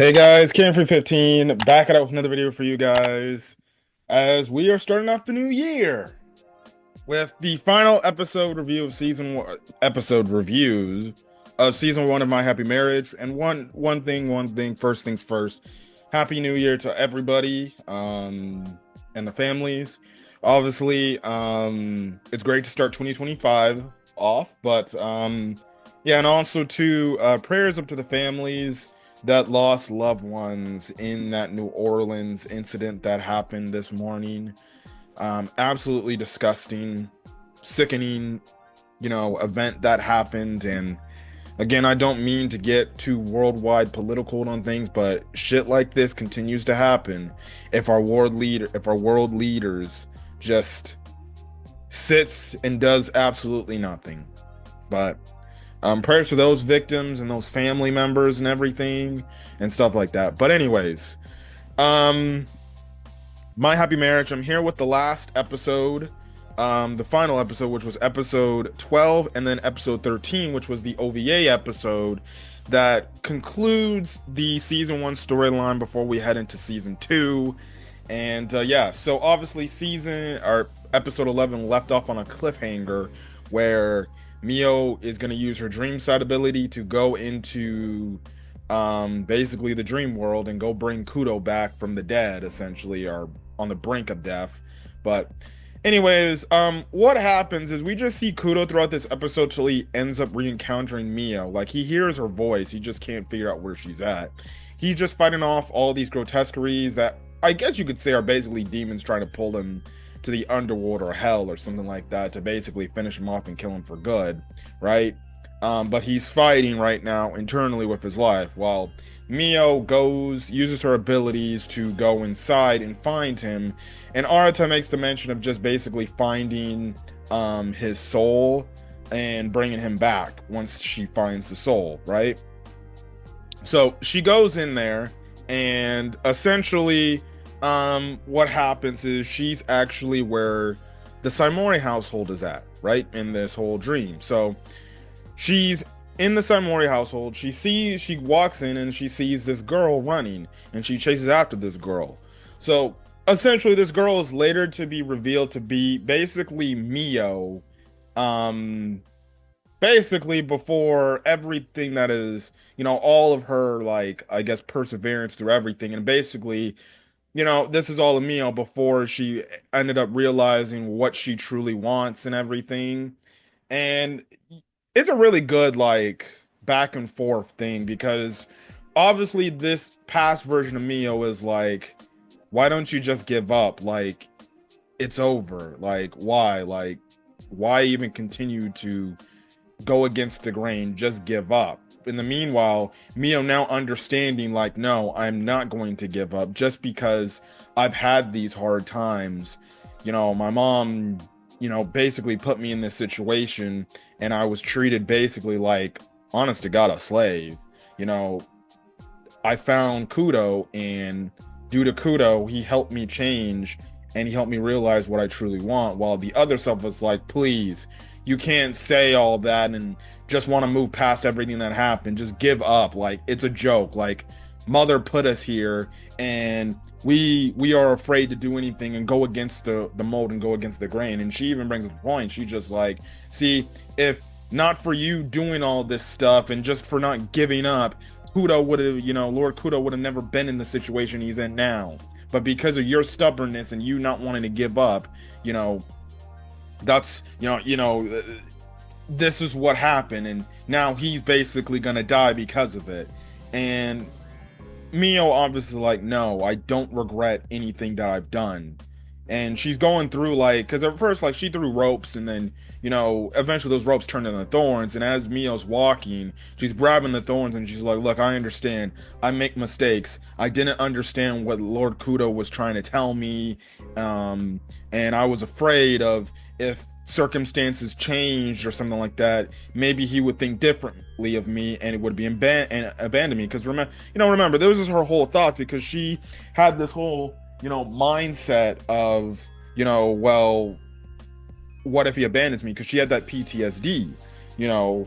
Hey guys, Cam315 back out with another video for you guys as we are starting off the new year with the final episode review of season one, episode reviews of season one of My Happy Marriage. And one thing, first things first. Happy New Year to everybody, and the families. Obviously, it's great to start 2025 off, but yeah, and also to prayers up to the families that lost loved ones in that New Orleans incident that happened this morning. Absolutely disgusting, sickening, event that happened. And again, I don't mean to get too worldwide political on things, but shit like this continues to happen if our world leaders just sits and does absolutely nothing. But prayers for those victims and those family members and everything and stuff like that. But anyways, um, My Happy Marriage. I'm here with the last episode, the final episode, which was episode 12, and then episode 13, which was the OVA episode that concludes the season one storyline before we head into season two. And yeah, so obviously season or episode 11 left off on a cliffhanger where Mio is going to use her dream sight ability to go into basically the dream world and go bring Kudou back from the dead, essentially, or on the brink of death. But anyways, what happens is we just see Kudou throughout this episode till he ends up re-encountering Mio. Like, he hears her voice, he just can't figure out where she's at. He's just fighting off all these grotesqueries that I guess you could say are basically demons trying to pull him to the underworld or hell or something like that to basically finish him off and kill him for good, right? But he's fighting right now internally with his life while Mio uses her abilities to go inside and find him. And Arata makes the mention of just basically finding his soul and bringing him back once she finds the soul, right? So she goes in there, and essentially, what happens is she's actually where the Saimori household is at, right? In this whole dream. So she's in the Saimori household. She walks in and she sees this girl running, and she chases after this girl. So essentially, this girl is later to be revealed to be basically Mio, um, basically before everything that is, all of her, like, I guess, perseverance through everything. And basically, this is all of Mio before she ended up realizing what she truly wants and everything. And it's a really good, like, back and forth thing because obviously this past version of Mio is like, why don't you just give up? Like, it's over. Like, why? Like, why even continue to go against the grain? Just give up. In the meanwhile, Mio now understanding, like, no, I'm not going to give up just because I've had these hard times. My mom, basically put me in this situation, and I was treated basically like, honest to God, a slave. You know, I found Kudou, and due to Kudou, he helped me change and he helped me realize what I truly want. While the other self was like, please, you can't say all that and just want to move past everything that happened. Just give up. Like, it's a joke. Like, mother put us here, and we are afraid to do anything and go against the mold and go against the grain. And she even brings up a point. She just like, see, if not for you doing all this stuff and just for not giving up, Kudou would have, Lord Kudou would have never been in the situation he's in now. But because of your stubbornness and you not wanting to give up, that's, this is what happened. And now he's basically gonna die because of it. And Mio obviously like, no, I don't regret anything that I've done. And she's going through, like, because at first, like, she threw ropes, and then, eventually those ropes turned into thorns. And as Mio's walking, she's grabbing the thorns, and she's like, look, I understand. I make mistakes. I didn't understand what Lord Kudou was trying to tell me. And I was afraid of, if circumstances changed or something like that, maybe he would think differently of me and it would be abandon me. Because remember, this is her whole thought, because she had this whole mindset of, well, what if he abandons me? Because she had that PTSD,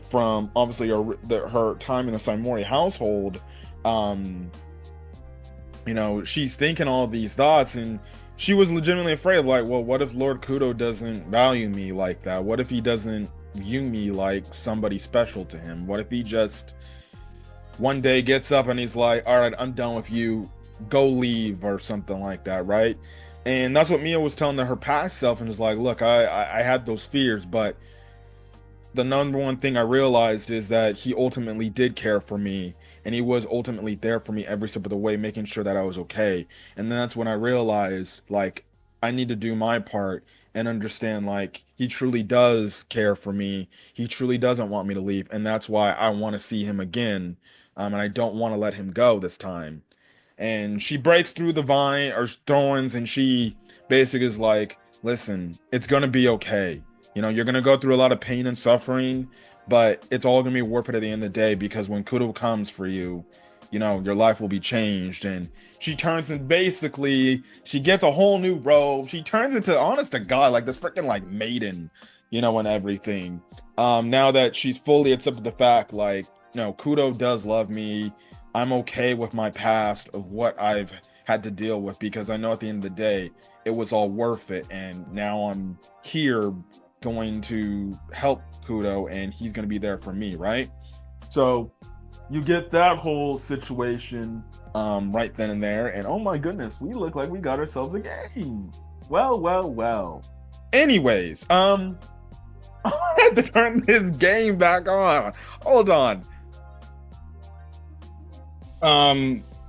from obviously her time in the Saimori household, she's thinking all these thoughts, and she was legitimately afraid of, like, well, what if Lord Kudo doesn't value me like that? What if he doesn't view me like somebody special to him? What if he just one day gets up and he's like, all right, I'm done with you, go leave, or something like that, right? And that's what Mia was telling her past self, and is like, look, I had those fears, but the number one thing I realized is that he ultimately did care for me, and he was ultimately there for me every step of the way, making sure that I was okay. And then that's when I realized, like, I need to do my part and understand, like, he truly does care for me. He truly doesn't want me to leave, and that's why I want to see him again. And I don't want to let him go this time. And she breaks through the vine or thorns, and she basically is like, listen, it's gonna be okay. You're gonna go through a lot of pain and suffering, but it's all gonna be worth it at the end of the day, because when Kudo comes for you, your life will be changed. And she turns, and basically she gets a whole new robe. She turns into, honest to God, like this freaking like maiden, and everything. Now that she's fully accepted the fact, like, Kudo does love me. I'm okay with my past of what I've had to deal with, because I know at the end of the day it was all worth it, and now I'm here going to help Kudo, and he's going to be there for me, right? So you get that whole situation right then and there, and oh my goodness, we look like we got ourselves a game. Well, well, well. Anyways, I had to turn this game back on. Hold on.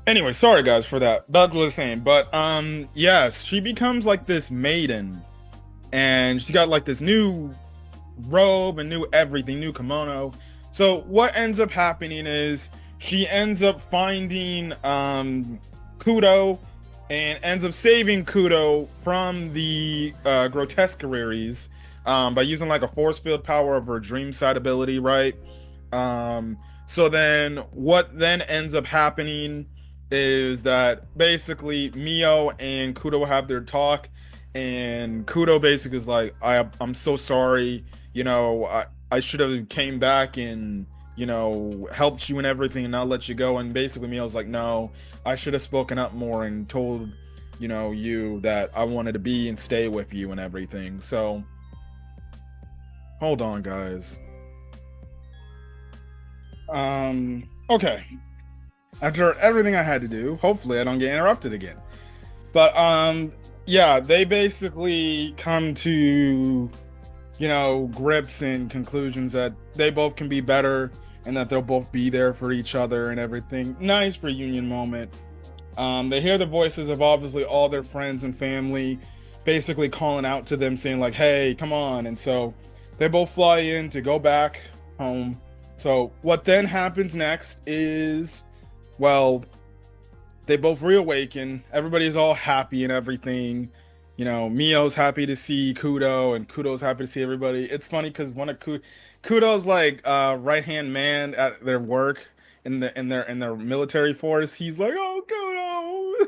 Anyway, sorry guys for that. Back to what I was saying, but yes, she becomes like this maiden, and she's got like this new robe and new everything, new kimono. So what ends up happening is she ends up finding Kudo, and ends up saving Kudo from the grotesqueries by using like a force field power of her dream side ability, right? So then what then ends up happening is that basically Mio and Kudo have their talk, and Kudo basically is like, I'm so sorry, I should have came back and helped you and everything and not let you go. And basically Mio's like, no, I should have spoken up more and told you that I wanted to be and stay with you and everything. So hold on guys. Okay, after everything I had to do, hopefully I don't get interrupted again. But yeah, they basically come to grips and conclusions that they both can be better, and that they'll both be there for each other and everything. Nice reunion moment. They hear the voices of obviously all their friends and family basically calling out to them, saying like, hey, come on. And so they both fly in to go back home. So what then happens next is, well, they both reawaken. Everybody's all happy and everything. Mio's happy to see Kudo, and Kudo's happy to see everybody. It's funny because one of Kudo's like right hand man at their work in their military force. He's like, oh, Kudo.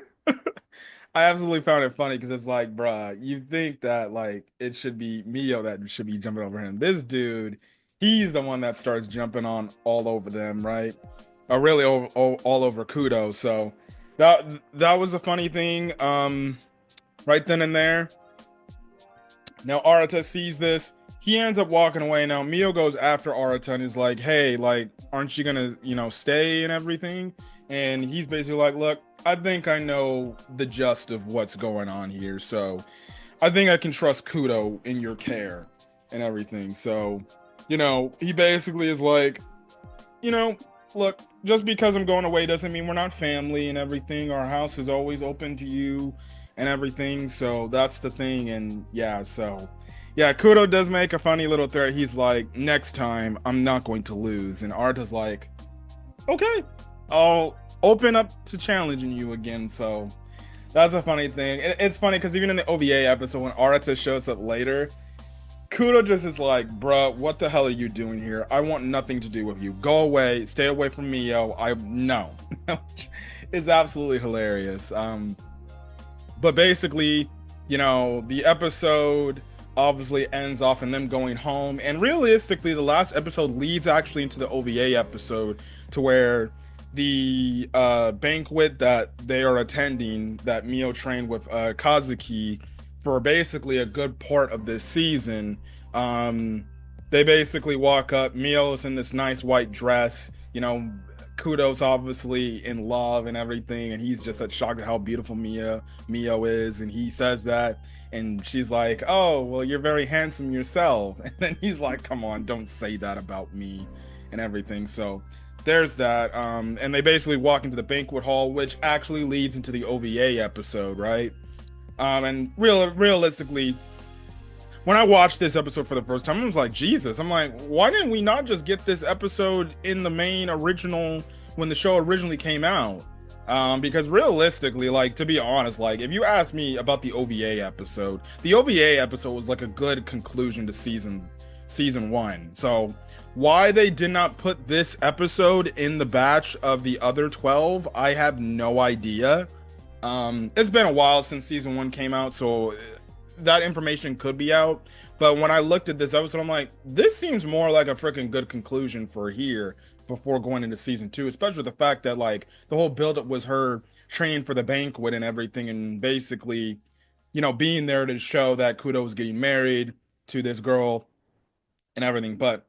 I absolutely found it funny because it's like, bruh, you think that like it should be Mio that should be jumping over him. This dude, he's the one that starts jumping on all over them, right? Really all over Kudo. So that was a funny thing. Right then and there. Now Arata sees this. He ends up walking away. Now Mio goes after Arata and is like, hey, like, aren't you gonna, stay and everything? And he's basically like, look, I think I know the gist of what's going on here. So I think I can trust Kudo in your care and everything. So, he basically is like, look, just because I'm going away doesn't mean we're not family and everything. Our house is always open to you and everything. So that's the thing. And yeah, so yeah, Kudo does make a funny little threat. He's like, next time I'm not going to lose. And Arta's like, okay, I'll open up to challenging you again. So that's a funny thing. It's funny because even in the OVA episode, when Arata shows up later, Kudo just is like, bruh, what the hell are you doing here? I want nothing to do with you. Go away. Stay away from me, yo. No. It's absolutely hilarious. But basically, the episode obviously ends off in them going home. And realistically, the last episode leads actually into the OVA episode, to where the banquet that they are attending, that Mio trained with Kazuki for basically a good part of this season. They basically walk up. Mio's in this nice white dress. Kudou's obviously in love and everything, and he's just shocked at how beautiful Mio is, and he says that, and she's like, "Oh, well, you're very handsome yourself," and then he's like, "Come on, don't say that about me," and everything. So there's that. And they basically walk into the banquet hall, which actually leads into the OVA episode, right? And realistically, when I watched this episode for the first time, I was like, Jesus. I'm like, why didn't we not just get this episode in the main original when the show originally came out? Because realistically, like, to be honest, like, if you ask me about the OVA episode was like a good conclusion to season one. So why they did not put this episode in the batch of the other 12, I have no idea. It's been a while since season one came out, so that information could be out. But when I looked at this episode, I'm like, this seems more like a freaking good conclusion for here before going into season two, especially the fact that, like, the whole buildup was her training for the banquet and everything, and basically, being there to show that Kudou was getting married to this girl and everything. But,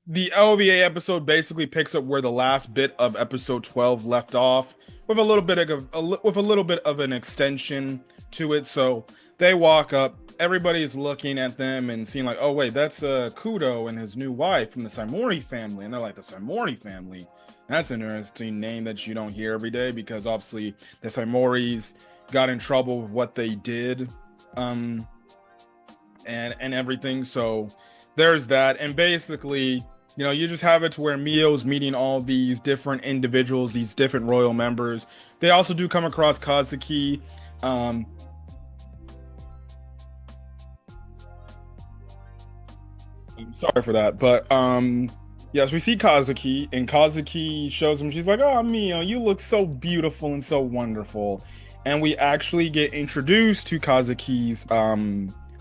the OVA episode basically picks up where the last bit of episode 12 left off, with a little bit of an extension to it. So they walk up, everybody's looking at them and seeing like, oh wait, that's Kudou and his new wife from the Saimori family. And they're like, the Saimori family? That's an interesting name that you don't hear every day, because obviously the Saimoris got in trouble with what they did, and everything. So there's that. And basically, you just have it to where Mio's meeting all these different individuals, these different royal members. They also do come across Kazuki. Sorry for that, but yes, we see Kazuki, and Kazuki shows him. She's like, "Oh, Mio, you look so beautiful and so wonderful," and we actually get introduced to Kazuki's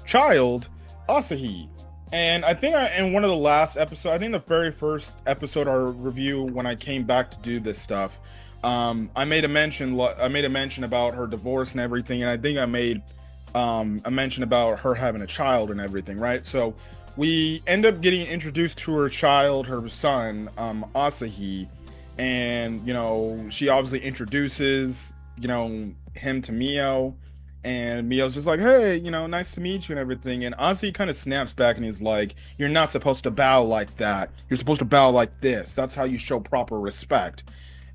child, Asahi. And I think in one of the last episodes, I think the very first episode our review, when I came back to do this stuff, I made a mention about her divorce and everything, and I think I made a mention about her having a child and everything, right? So we end up getting introduced to her child, her son, Asahi, and she obviously introduces him to Mio, and Mio's just like, hey, nice to meet you and everything. And Asahi kind of snaps back and he's like, you're not supposed to bow like that. You're supposed to bow like this. That's how you show proper respect.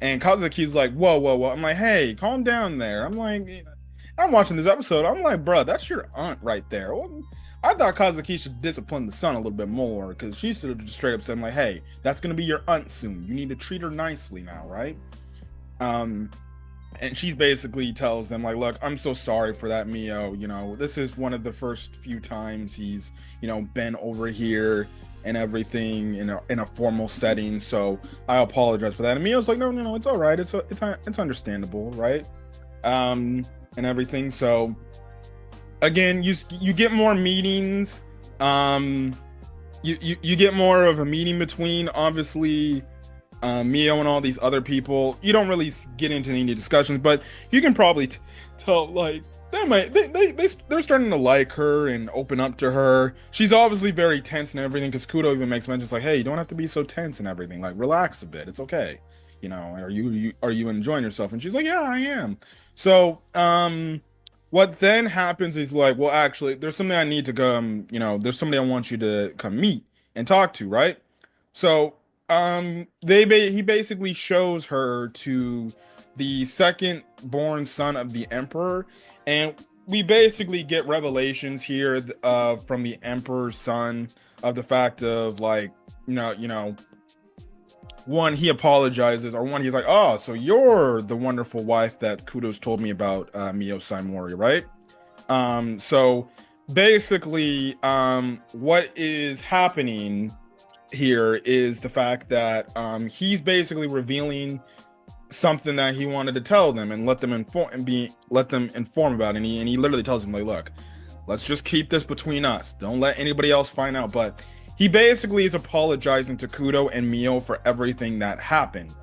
And Kazuki's like, whoa, whoa, whoa. I'm like, hey, calm down there. I'm watching this episode. I'm like, bro, that's your aunt right there. I thought Kazuki should discipline the son a little bit more, because she should have just straight up said, like, hey, that's going to be your aunt soon. You need to treat her nicely now, right? And she's basically tells them, like, look, I'm so sorry for that, Mio. This is one of the first few times he's, been over here and everything in a formal setting. So I apologize for that. And Mio's like, no, it's all right. It's understandable, right? And everything. So again, you get more meetings. You get more of a meeting between, obviously, Mio and all these other people. You don't really get into any discussions, but you can probably tell, like, they're starting to like her and open up to her. She's obviously very tense and everything, because Kudou even makes mention, like, hey, you don't have to be so tense and everything. Like, relax a bit. It's okay. Are you enjoying yourself? And she's like, yeah, I am. So, what then happens is, like, well, actually, there's something I need to come, there's somebody I want you to come meet and talk to, right? So, he basically shows her to the second born son of the emperor, and we basically get revelations here from the emperor's son of the fact of, like, one, he apologizes, or one, he's like, oh, so you're the wonderful wife that Kudou's told me about, Mio Saimori, right? So basically, what is happening here is the fact that he's basically revealing something that he wanted to tell them and let them inform about it. And he literally tells them, like, look, let's just keep this between us. Don't let anybody else find out. But he basically is apologizing to Kudou and Mio for everything that happened.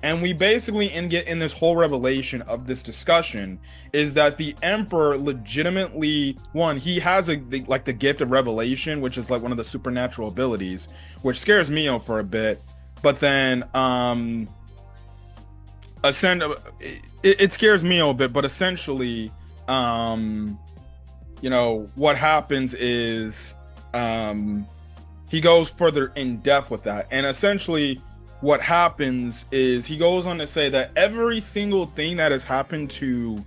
And we basically get in this whole revelation of this discussion is that the Emperor legitimately, one, he has like the gift of revelation, which is like one of the supernatural abilities, which scares Mio for a bit. But then it scares Mio a bit, but essentially what happens is he goes further in depth with that. And essentially what happens is he goes on to say that every single thing that has happened to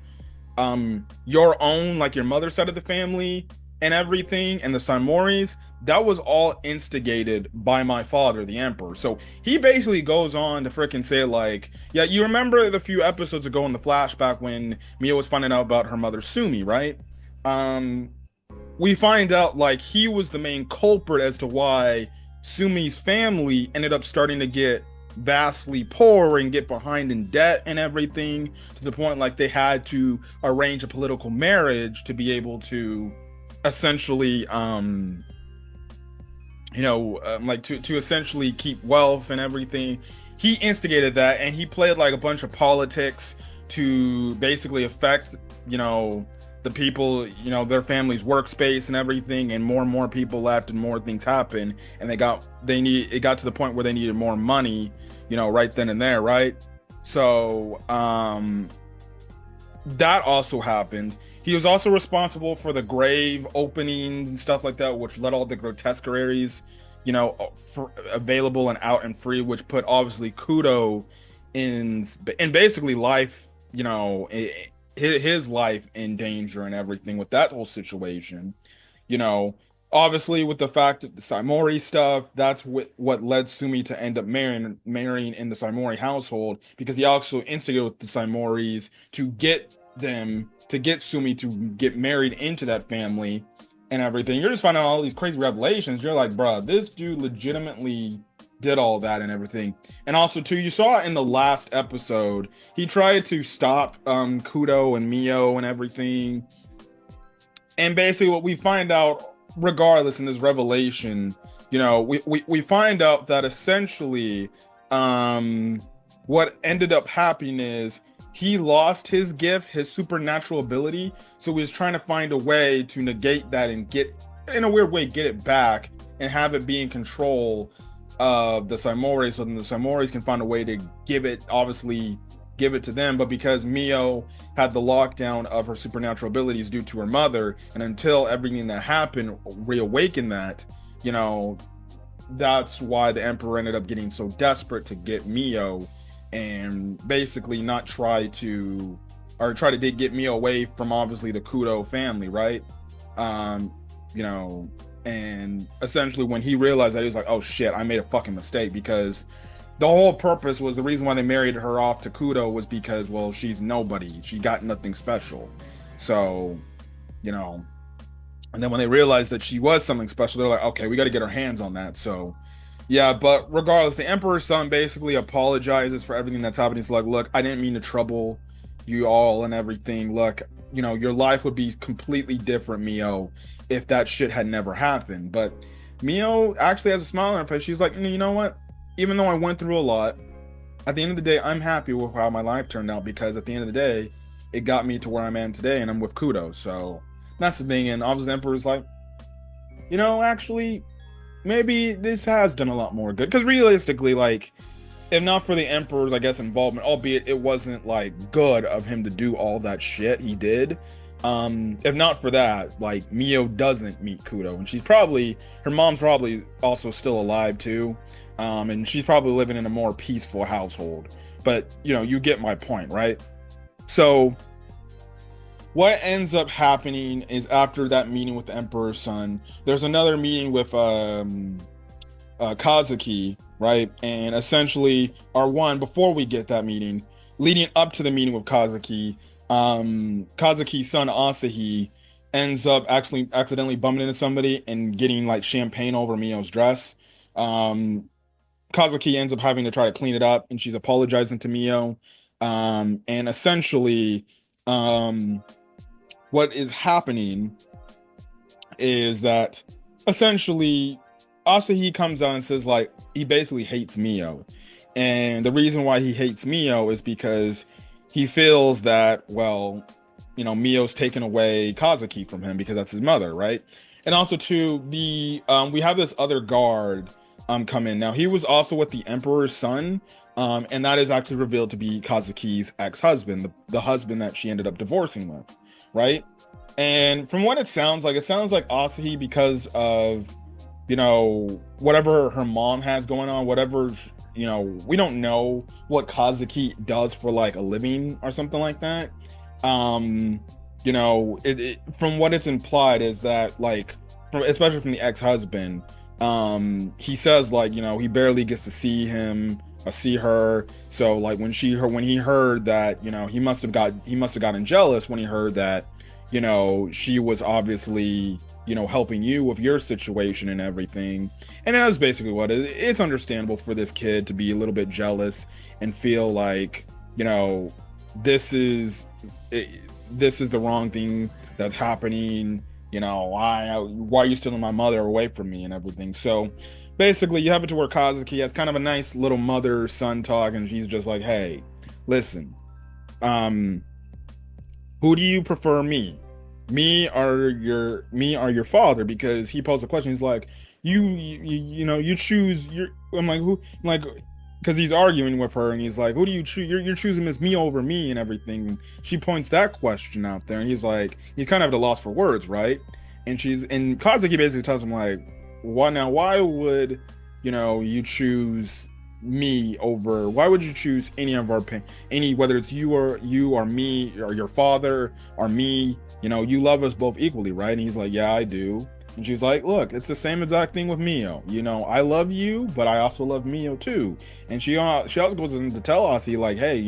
your own, like your mother's side of the family and everything, and the Saimoris, that was all instigated by my father, the Emperor. So he basically goes on to freaking say, like, yeah, you remember the few episodes ago in the flashback when Mia was finding out about her mother Sumi, right? We find out like he was the main culprit as to why Sumi's family ended up starting to get vastly poor and get behind in debt and everything, to the point like they had to arrange a political marriage to be able to essentially like to essentially keep wealth and everything. He instigated that, and he played like a bunch of politics to basically affect the people, their family's workspace and everything, and more people left and more things happened, and it got to the point where they needed more money, right then and there, right? So that also happened. He was also responsible for the grave openings and stuff like that, which let all the grotesqueries, available and out and free, which put obviously Kudou in basically life, his life in danger and everything with that whole situation. Obviously with the fact that the Saimori stuff, that's what led Sumi to end up marrying in the Saimori household, because he also instigated with the Saimoris to get Sumi to get married into that family and everything. You're just finding out all these crazy revelations. You're like, bruh, this dude legitimately did all that and everything. And also too, you saw in the last episode, he tried to stop Kudou and Mio and everything. And basically what we find out, regardless in this revelation, we find out that essentially what ended up happening is he lost his gift, his supernatural ability. So he was trying to find a way to negate that and get it back and have it be in control of the Saimoris, so then the Saimoris can find a way to give it to them. But because Mio had the lockdown of her supernatural abilities due to her mother, and until everything that happened reawakened that, that's why the Emperor ended up getting so desperate to get Mio, and basically try to get Mio away from obviously the Kudou family, right? And essentially when he realized that, he was like, oh shit, I made a fucking mistake, because the whole purpose was, the reason why they married her off to Kudou was because, well, she's nobody, she got nothing special. So and then when they realized that she was something special, they're like, okay, we got to get our hands on that. So yeah, but regardless, the Emperor's son basically apologizes for everything that's happening. He's like, look, I didn't mean to trouble you all and everything. Look, your life would be completely different, Mio, if that shit had never happened. But Mio actually has a smile on her face. She's like, you know what? Even though I went through a lot, at the end of the day, I'm happy with how my life turned out, because at the end of the day, it got me to where I'm at today, and I'm with Kudou. So that's the thing. And obviously the Emperor's like, actually, maybe this has done a lot more good. Because realistically, like, if not for the Emperor's, I guess, involvement, albeit it wasn't like good of him to do all that shit he did, if not for that, like, Mio doesn't meet Kudou, and her mom's probably also still alive too, and she's probably living in a more peaceful household. But you get my point, right? So what ends up happening is, after that meeting with the Emperor's son, there's another meeting with Kazuki, right? And essentially, before we get that meeting, leading up to the meeting with Kazuki, Kazuki's son Asahi ends up actually accidentally bumping into somebody and getting like champagne over Mio's dress. Kazuki ends up having to try to clean it up, and she's apologizing to Mio. And essentially, what is happening is that essentially Asahi comes out and says, like, he basically hates Mio. And the reason why he hates Mio is because he feels that, well, Mio's taken away Kazuki from him because that's his mother, right? And also too, the we have this other guard come in. Now he was also with the Emperor's son, and that is actually revealed to be Kazuki's ex-husband, the husband that she ended up divorcing with, right? And from what it sounds like Asahi, because of whatever her mom has going on, whatever, we don't know what Kazuki does for like a living or something like that. From what it's implied is that, like, especially from the ex-husband, he says, like, he barely gets to see him or see her. So like when he heard that, he must have gotten jealous when he heard that, she was obviously, helping you with your situation and everything. And that was basically what it's understandable for this kid to be a little bit jealous and feel like, this is this is the wrong thing that's happening. Why are you stealing my mother away from me and everything? So basically you have it to where Kazuki has kind of a nice little mother son talk, and she's just like, hey, listen, who do you prefer, me or your father? Because he posed a question. He's like, you choose your. I'm like, who? I'm like, because he's arguing with her, and he's like, who do you choose? You're choosing Miss Me over me and everything. And she points that question out there, and he's like, he's kind of at a loss for words, right? And Kazuki basically tells him, like, why would you choose me over, why would you choose any of our whether it's you or me or your father or me, you love us both equally, right? And he's like, yeah, I do. And she's like, look, it's the same exact thing with Mio. I love you, but I also love Mio too. And she also goes in to tell Asi, like, hey,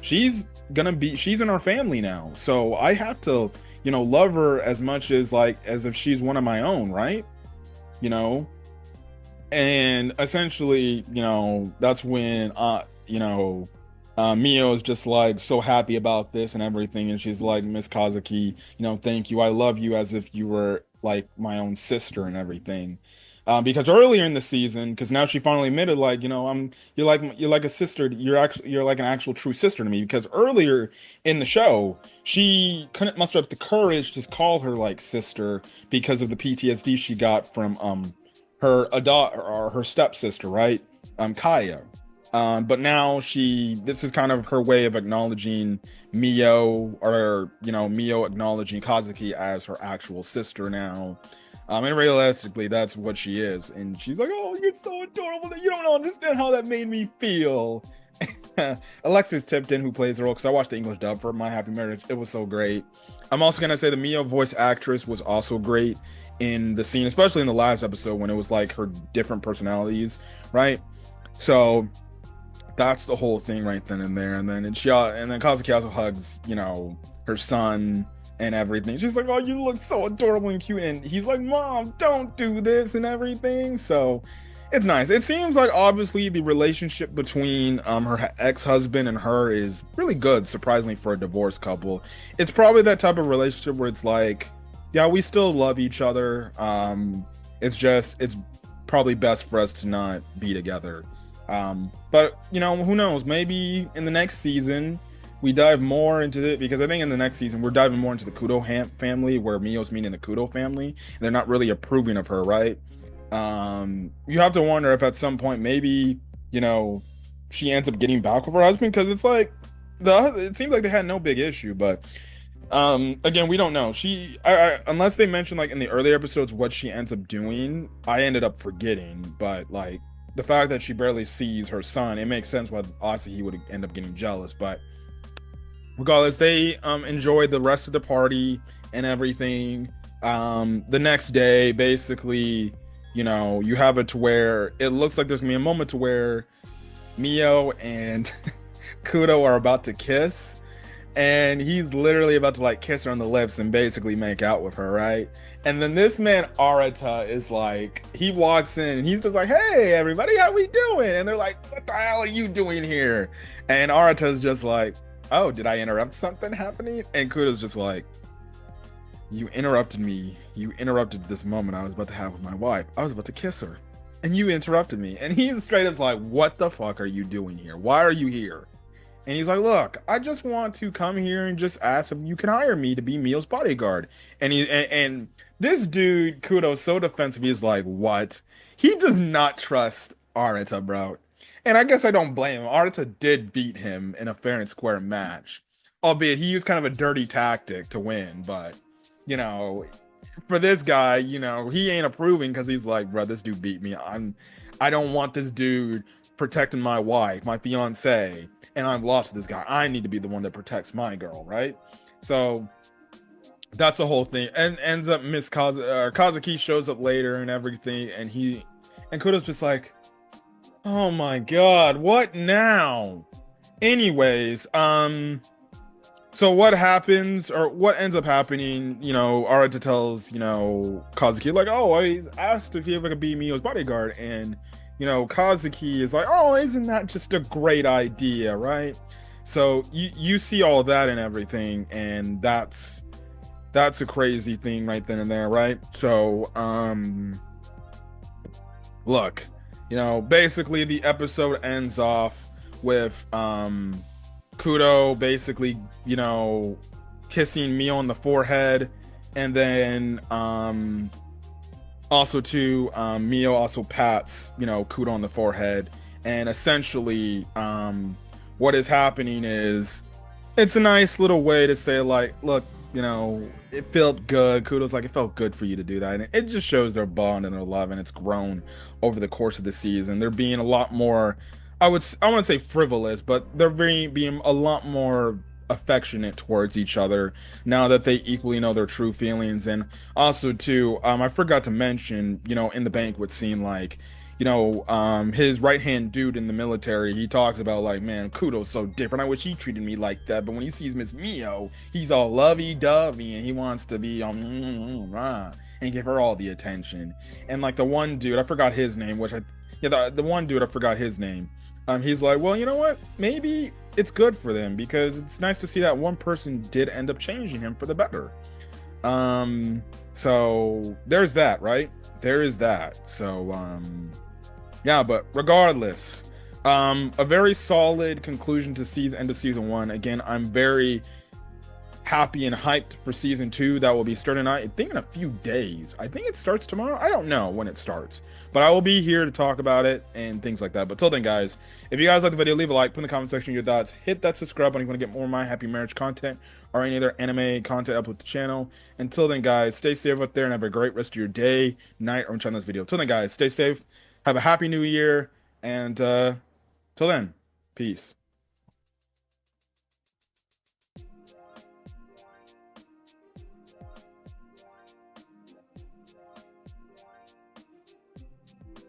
she's in our family now, so I have to love her as much as, like, as if she's one of my own, right? And essentially, that's when Mio is just like so happy about this and everything, and she's like, Miss Kazuki, thank you, I love you as if you were like my own sister and everything. Because earlier in the season, because now she finally admitted, like, you're like a sister, you're like an actual true sister to me. Because earlier in the show, she couldn't muster up the courage to call her like sister because of the PTSD she got from her stepsister, right? Kaya. But now this is kind of her way of acknowledging Mio, or Mio acknowledging Kazuki as her actual sister now. And realistically, that's what she is. And she's like, oh, you're so adorable that you don't understand how that made me feel. Alexis Tipton, who plays the role, because I watched the English dub for My Happy Marriage, it was so great. I'm also gonna say the Mio voice actress was also great in the scene, especially in the last episode when it was like her different personalities, right? So that's the whole thing right then and there. And then Kazuki also hugs, her son and everything. She's like, oh, you look so adorable and cute. And he's like, Mom, don't do this and everything. So it's nice. It seems like obviously the relationship between her ex-husband and her is really good, surprisingly, for a divorced couple. It's probably that type of relationship where it's like, yeah, we still love each other. It's probably best for us to not be together. But who knows? Maybe in the next season we dive more into it, because I think in the next season we're diving more into the Kudou family, where Mio's meeting the Kudou family, and they're not really approving of her, right? You have to wonder if at some point maybe she ends up getting back with her husband, because it's like it seems like they had no big issue, but again, we don't know. Unless they mention, like, in the earlier episodes what she ends up doing, I ended up forgetting. But like the fact that she barely sees her son, it makes sense why Asahi would end up getting jealous. But regardless, they enjoyed the rest of the party and everything. The next day, basically, you have it to where it looks like there's gonna be a moment to where Mio and Kudou are about to kiss, and he's literally about to like kiss her on the lips and basically make out with her, right? And then this man Arata is like, he walks in and he's just like, hey everybody, how we doing? And they're like, what the hell are you doing here? And Arata's just like, oh, did I interrupt something happening? And Kudou's just like, you interrupted me. You interrupted this moment I was about to have with my wife. I was about to kiss her. and you interrupted me. And he straight up's like, what the fuck are you doing here? Why are you here? And he's like, look, I just want to come here and just ask if you can hire me to be Mio's bodyguard. And this dude, Kudo, so defensive, he's like, what? He does not trust Arita, bro. And I guess I don't blame him. Arita did beat him in a fair and square match, albeit he used kind of a dirty tactic to win. But, you know, for this guy, he ain't approving because he's like, bro, this dude beat me. I don't want this dude protecting my wife, my fiance, and I'm lost to this guy. I need to be the one that protects my girl, right? So that's the whole thing. And ends up Kazuki shows up later and everything, and Kudo's just like, oh my god, what now? Anyways, so what happens, or what ends up happening, Arata tells, Kazuki, like, oh, I asked if he ever could be Mio's bodyguard, and, Kazuki is like, oh, isn't that just a great idea, right? So you see all that and everything, and that's a crazy thing right then and there, right? So, look, basically the episode ends off with, Kudou basically, kissing Mio on the forehead, and then also too, Mio also pats, Kudou on the forehead, and essentially, what is happening is it's a nice little way to say, like, look, it felt good. Kudou's like, it felt good for you to do that, and it just shows their bond and their love, and it's grown over the course of the season. They're being a lot more, I want to say frivolous, but they're being a lot more affectionate towards each other now that they equally know their true feelings. And also too, I forgot to mention, in the banquet scene, like, his right hand dude in the military, he talks about, like, man, Kudou's so different. I wish he treated me like that. But when he sees Miss Mio, he's all lovey dovey and he wants to be and give her all the attention. And like the one dude, I forgot his name, the one dude, I forgot his name. He's like, well, you know what? Maybe it's good for them because it's nice to see that one person did end up changing him for the better. So there's that, right? There is that. So, yeah, but regardless, a very solid conclusion to end of season 1. Again, I'm very happy and hyped for season 2 that will be starting, I think, in a few days. I think it starts tomorrow. I don't know when it starts, but I will be here to talk about it and things like that. But till then, guys, if you guys like the video, leave a like, put in the comment section your thoughts, hit that subscribe button if you want to get more of my happy marriage content or any other anime content up with the channel. Until then, guys, stay safe out there and have a great rest of your day, night, or watching this video. Till then, guys, stay safe, have a happy new year, and till then, peace.